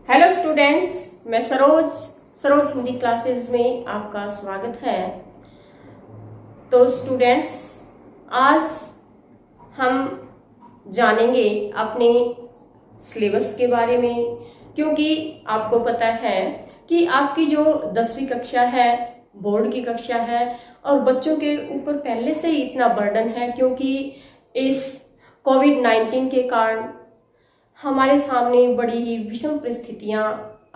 Hello students, मैं Saroj Hindi classes में आपका स्वागत है। तो स्टूडेंट्स, आज हम जानेंगे अपने सिलेबस के बारे में, क्योंकि आपको पता है कि आपकी जो 10वीं कक्षा है, बोर्ड की कक्षा है, और बच्चों के ऊपर पहले से ही इतना बर्डन है, क्योंकि इस कोविड-19 के कारण हमारे सामने बड़ी ही विषम परिस्थितियां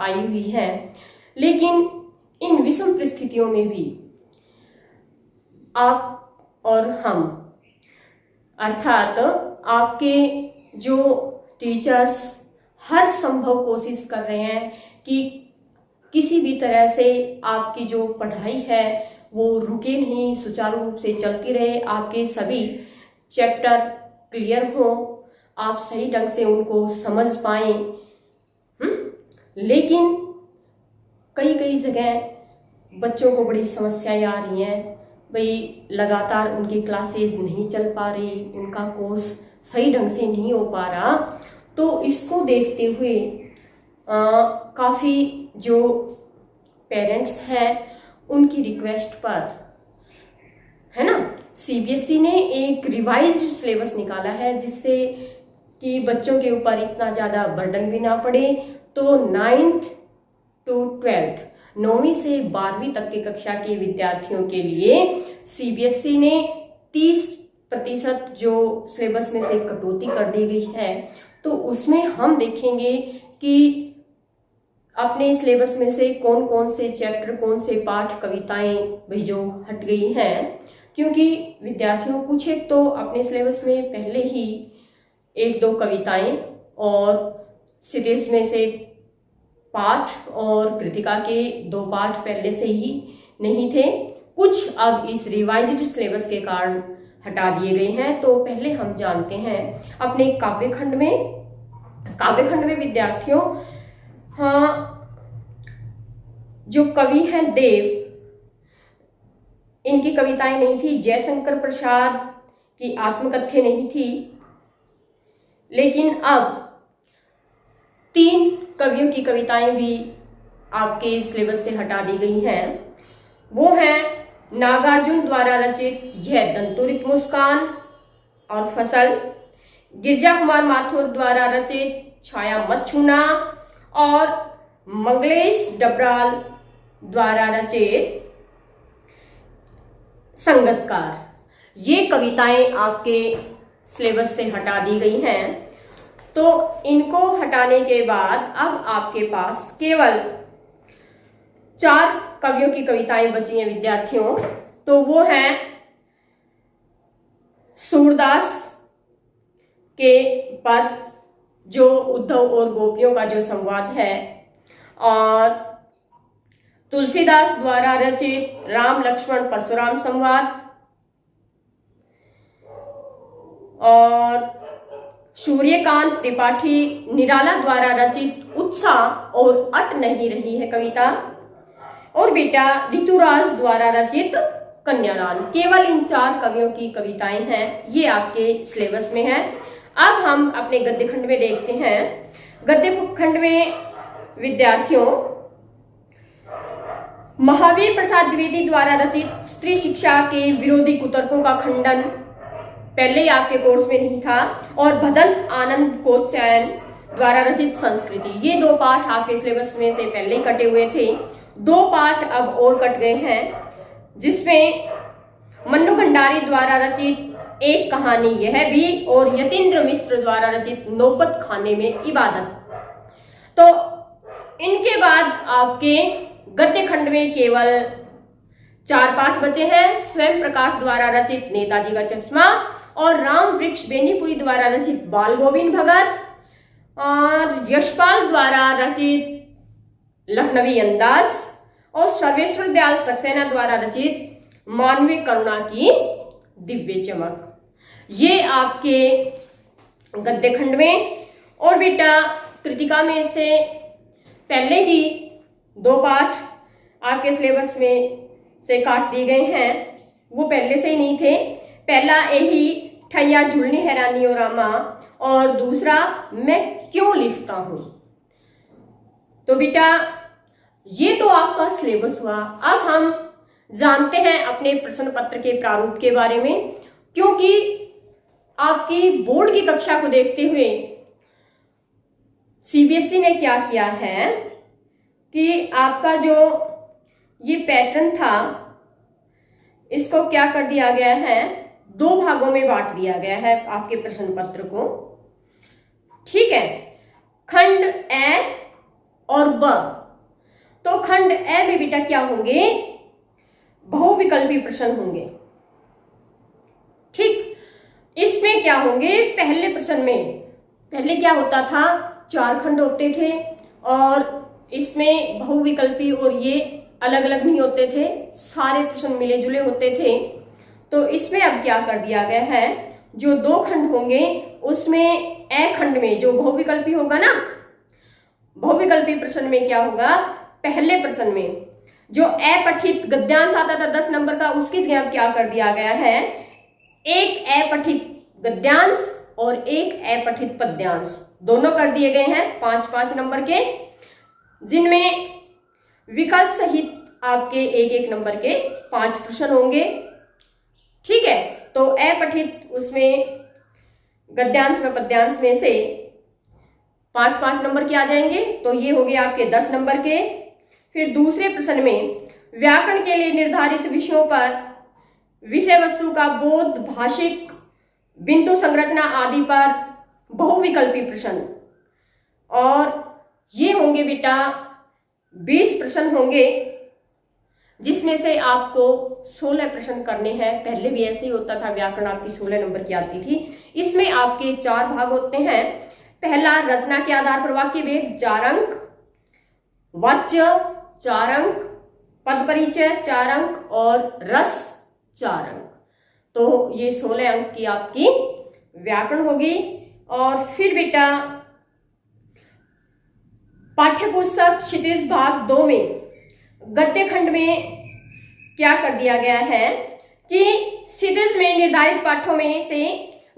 आई हुई हैं। लेकिन इन विषम परिस्थितियों में भी आप और हम, अर्थात आपके जो टीचर्स, हर संभव कोशिश कर रहे हैं कि किसी भी तरह से आपकी जो पढ़ाई है वो रुके नहीं, सुचारू रूप से चलती रहे, आपके सभी चैप्टर क्लियर हो, आप सही ढंग से उनको समझ पाएं। लेकिन कई कई जगह बच्चों को बड़ी समस्याएं आ रही हैं। भाई लगातार उनकी क्लासेस नहीं चल पा रही, उनका कोर्स सही ढंग से नहीं हो पा रहा। तो इसको देखते हुए काफ़ी जो पेरेंट्स हैं उनकी रिक्वेस्ट पर, है ना, सीबीएसई ने एक रिवाइज्ड सिलेबस निकाला है, जिससे कि बच्चों के ऊपर इतना ज़्यादा बर्डन भी ना पड़े। तो 9th to 12th, 9वीं से 12वीं तक की कक्षा के विद्यार्थियों के लिए सीबीएसई ने 30% जो सिलेबस में से कटौती कर दी गई है। तो उसमें हम देखेंगे कि अपने सिलेबस में से कौन कौन से चैप्टर, कौन से पाठ, कविताएं भी जो हट गई हैं। क्योंकि विद्यार्थियों को कुछ एक तो अपने सिलेबस में पहले ही 1-2 कविताएं और सीरीज में से पाठ और कृतिका के 2 पाठ पहले से ही नहीं थे, कुछ अब इस रिवाइज्ड सिलेबस के कारण हटा दिए गए हैं। तो पहले हम जानते हैं अपने काव्यखंड में विद्यार्थियों, हाँ, जो कवि हैं देव, इनकी कविताएं नहीं थी। जयशंकर प्रसाद की आत्मकथ्य नहीं थी। लेकिन अब 3 कवियों की कविताएं भी आपके सिलेबस से हटा दी गई हैं। वो हैं नागार्जुन द्वारा रचित यह दंतुरित मुस्कान और फसल, गिरिजा कुमार माथुर द्वारा रचित छाया मत छूना, और मंगलेश डबराल द्वारा रचित संगतकार। ये कविताएं आपके सिलेबस से हटा दी गई हैं। तो इनको हटाने के बाद अब आपके पास केवल 4 कवियों की कविताएं बची हैं विद्यार्थियों। तो वो हैं सूरदास के पद, जो उद्धव और गोपियों का जो संवाद है, और तुलसीदास द्वारा रचित राम लक्ष्मण परशुराम संवाद, और सूर्यकांत त्रिपाठी निराला द्वारा रचित उत्साह और अट नहीं रही है कविता, और बेटा ऋतुराज द्वारा रचित कन्यादान। केवल इन 4 कवियों की कविताएं हैं, ये आपके सिलेबस में है। अब हम अपने गद्य खंड में देखते हैं। गद्य खंड में विद्यार्थियों, महावीर प्रसाद द्विवेदी द्वारा रचित स्त्री शिक्षा के विरोधी कुतर्कों का खंडन पहले ही आपके कोर्स में नहीं था, और भदंत आनंद कोत्स्यायन द्वारा रचित संस्कृति। ये 2 पाठ आपके सिलेबस में से पहले ही कटे हुए थे। 2 पाठ अब और कट गए हैं, जिसमें मन्नू भंडारी द्वारा रचित एक कहानी यह भी, और यतीन्द्र मिश्र द्वारा रचित नौबत खाने में इबादत। तो इनके बाद आपके गद्य खंड में केवल 4 पाठ बचे हैं। स्वयं प्रकाश द्वारा रचित नेताजी का चश्मा, और राम वृक्ष बेनीपुरी द्वारा रचित बाल गोविंद भगत, और यशपाल द्वारा रचित लखनवी अंदाज, और सर्वेश्वर दयाल सक्सेना द्वारा रचित मानवीय करुणा की दिव्य चमक। ये आपके गद्य खंड में। और बेटा कृतिका में से पहले ही 2 पाठ आपके सिलेबस में से काट दिए गए हैं, वो पहले से ही नहीं थे। पहला यही ठैया झुलनी हैरानी और रामा, और दूसरा मैं क्यों लिखता हूं। तो बेटा ये तो आपका सिलेबस हुआ। अब हम जानते हैं अपने प्रश्न पत्र के प्रारूप के बारे में, क्योंकि आपकी बोर्ड की कक्षा को देखते हुए सीबीएसई ने क्या किया है कि आपका जो ये पैटर्न था इसको क्या कर दिया गया है, 2 भागों में बांट दिया गया है आपके प्रश्न पत्र को। ठीक है, खंड ए और ब। तो खंड ए में बेटा क्या होंगे, बहुविकल्पी प्रश्न होंगे। ठीक, इसमें क्या होंगे, पहले प्रश्न में पहले क्या होता था, 4 खंड होते थे और इसमें बहुविकल्पी और ये अलग अलग नहीं होते थे, सारे प्रश्न मिले जुले होते थे। तो इसमें अब क्या कर दिया गया है, जो 2 खंड होंगे उसमें ए खंड में जो बहुविकल्पी होगा ना, बहुविकल्पी प्रश्न में क्या होगा, पहले प्रश्न में जो अपठित गद्यांश आता था 10 नंबर का, उसकी जगह अब क्या कर दिया गया है, एक अपठित गद्यांश और एक अपठित पद्यांश दोनों कर दिए गए हैं 5-5 नंबर के, जिनमें विकल्प सहित आपके 1-1 नंबर के 5 प्रश्न होंगे। ठीक है, तो अपठित उसमें गद्यांश में पद्यांश में से 5-5 नंबर के आ जाएंगे, तो ये हो गए आपके 10 नंबर के। फिर दूसरे प्रश्न में व्याकरण के लिए निर्धारित विषयों पर विषय वस्तु का बोध, भाषिक, बिंदु संरचना आदि पर बहुविकल्पी प्रश्न, और ये होंगे बेटा 20 प्रश्न होंगे, जिसमें से आपको 16 प्रश्न करने हैं। पहले भी ऐसे ही होता था, व्याकरण आपकी 16 नंबर की आती थी। इसमें आपके 4 भाग होते हैं। पहला, रचना के आधार पर वाक्य भेद 4 अंक, वाच्य 4 अंक, पद परिचय 4 अंक और रस 4 अंक। तो ये 16 अंक की आपकी व्याकरण होगी। और फिर बेटा पाठ्यपुस्तक क्षितिज भाग 2 में गद्य खंड में क्या कर दिया गया है कि क्षितिज में निर्धारित पाठों में से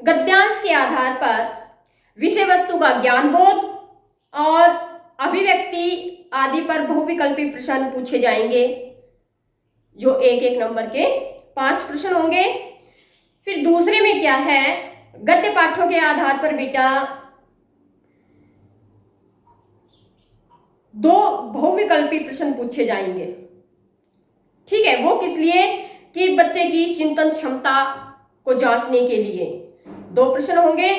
गद्यांश के आधार पर विषय वस्तु का ज्ञान बोध और अभिव्यक्ति आदि पर बहुविकल्पी प्रश्न पूछे जाएंगे, जो 1-1 नंबर के 5 प्रश्न होंगे। फिर दूसरे में क्या है, गद्य पाठों के आधार पर बेटा 2 बहुविकल्पी प्रश्न पूछे जाएंगे। ठीक है, वो किस लिए, कि बच्चे की चिंतन क्षमता को जांचने के लिए 2 प्रश्न होंगे।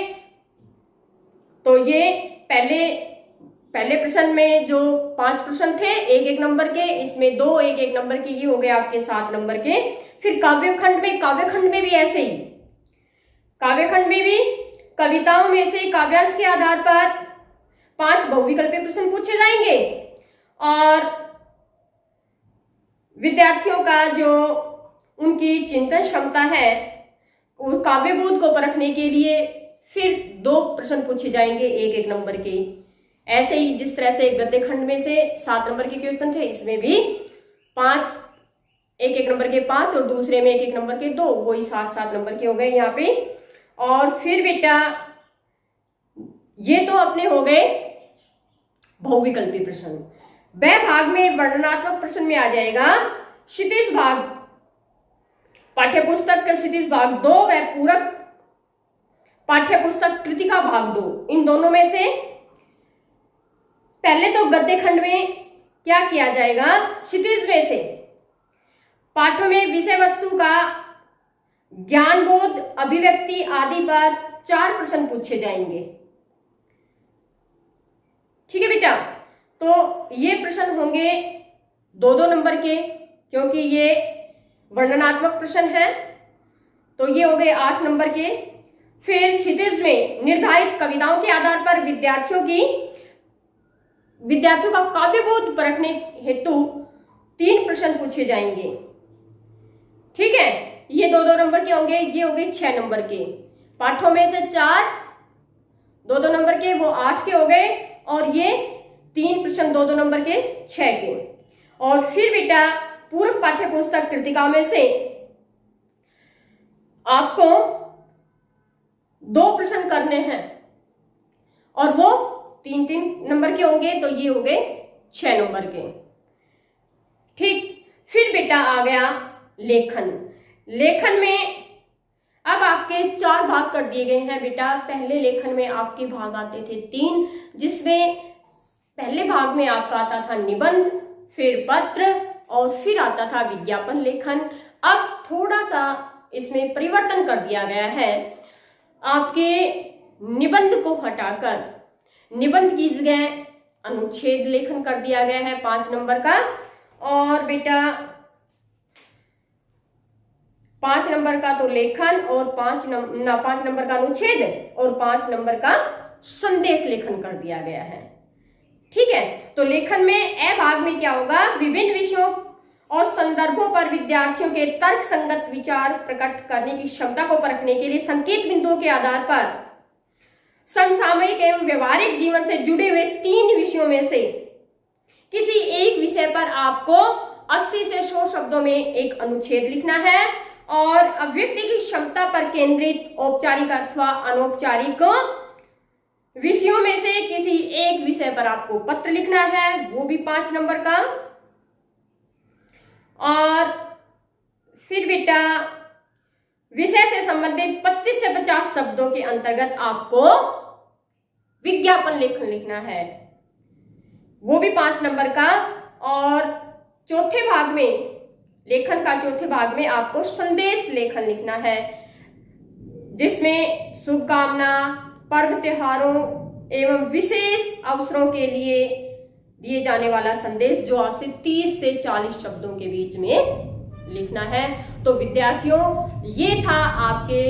तो ये पहले प्रश्न में जो 5 प्रश्न थे 1-1 नंबर के, इसमें 2 1-1 नंबर के, ये हो गए आपके 7 नंबर के। फिर काव्यखंड में भी ऐसे ही, काव्यखंड में भी कविताओं में से काव्यांश के आधार पर 5 बहुविकल्पी प्रश्न पूछे जाएंगे, और विद्यार्थियों का जो उनकी चिंतन क्षमता है वो काव्यबोध को परखने के लिए फिर 2 प्रश्न पूछे जाएंगे 1-1 नंबर के। ऐसे ही जिस तरह से गद्य खंड में से 7 नंबर के क्वेश्चन थे, इसमें भी 5 1-1 नंबर के 5 और दूसरे में 1-1 नंबर के 2, वही 7-7 नंबर के हो गए यहाँ पे। और फिर बेटा ये तो अपने हो गए बहुविकल्पी प्रश्न। ब भाग में वर्णनात्मक प्रश्न में आ जाएगा क्षितिज भाग, पाठ्यपुस्तक का क्षितिज भाग 2 व पूरक पाठ्यपुस्तक कृतिका भाग 2। इन दोनों में से पहले तो गद्य खंड में क्या किया जाएगा, क्षितिज में से पाठों में विषय वस्तु का ज्ञान बोध, अभिव्यक्ति आदि पर 4 प्रश्न पूछे जाएंगे। ठीक है बेटा, तो ये प्रश्न होंगे 2-2 नंबर के, क्योंकि ये वर्णनात्मक प्रश्न है, तो ये हो गए 8 नंबर के। फिर क्षितिज में निर्धारित कविताओं के आधार पर विद्यार्थियों का काव्यबोध परखने हेतु 3 प्रश्न पूछे जाएंगे। ठीक है, ये 2-2 नंबर के होंगे, ये हो गए 6 नंबर के। पाठों में से 4 2-2 नंबर के, वो 8 के हो गए, और ये 3 प्रश्न 2-2 नंबर के 6 के। और फिर बेटा पूरक पाठ्यपुस्तक कृतिका में से आपको 2 प्रश्न करने हैं, और वो 3-3 नंबर के होंगे, तो ये हो गए 6 नंबर के। ठीक, फिर बेटा आ गया लेखन। लेखन में अब आपके 4 भाग कर दिए गए हैं बेटा। पहले लेखन में आपके भाग आते थे 3, जिसमें पहले भाग में आपका आता था निबंध, फिर पत्र और फिर आता था विज्ञापन लेखन। अब थोड़ा सा इसमें परिवर्तन कर दिया गया है। आपके निबंध को हटाकर निबंध की जगह अनुच्छेद लेखन कर दिया गया है 5 नंबर का। और बेटा 5 नंबर का तो लेखन और 5 नंबर का अनुच्छेद और 5 नंबर का संदेश लेखन कर दिया गया है। ठीक है, तो लेखन में ए भाग में क्या होगा, विभिन्न विषयों और संदर्भों पर विद्यार्थियों के तर्क संगत विचार प्रकट करने की क्षमता को परखने के लिए संकेत बिंदुओं के आधार पर समसामयिक एवं व्यवहारिक जीवन से जुड़े हुए 3 विषयों में से किसी एक विषय पर आपको 80 से 100 शब्दों में एक अनुच्छेद लिखना है और अभिव्यक्ति की क्षमता पर केंद्रित औपचारिक अथवा अनौपचारिक विषयों में से किसी एक विषय पर आपको पत्र लिखना है, वो भी 5 नंबर का। और फिर बेटा विषय से संबंधित 25 से 50 शब्दों के अंतर्गत आपको विज्ञापन लेखन लिखना है, वो भी 5 नंबर का। और चौथे भाग में, लेखन का चौथे भाग में आपको संदेश लेखन लिखना है, जिसमें शुभकामना, पर्व त्योहारों एवं विशेष अवसरों के लिए दिए जाने वाला संदेश जो आपसे 30 से 40 शब्दों के बीच में लिखना है। तो विद्यार्थियों, ये था आपके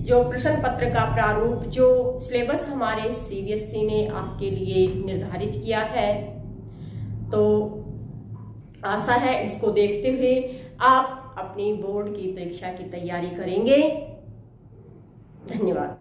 जो प्रश्न पत्र का प्रारूप, जो सिलेबस हमारे सीबीएसई ने आपके लिए निर्धारित किया है। तो आशा है इसको देखते हुए आप अपनी बोर्ड की परीक्षा की तैयारी करेंगे। धन्यवाद।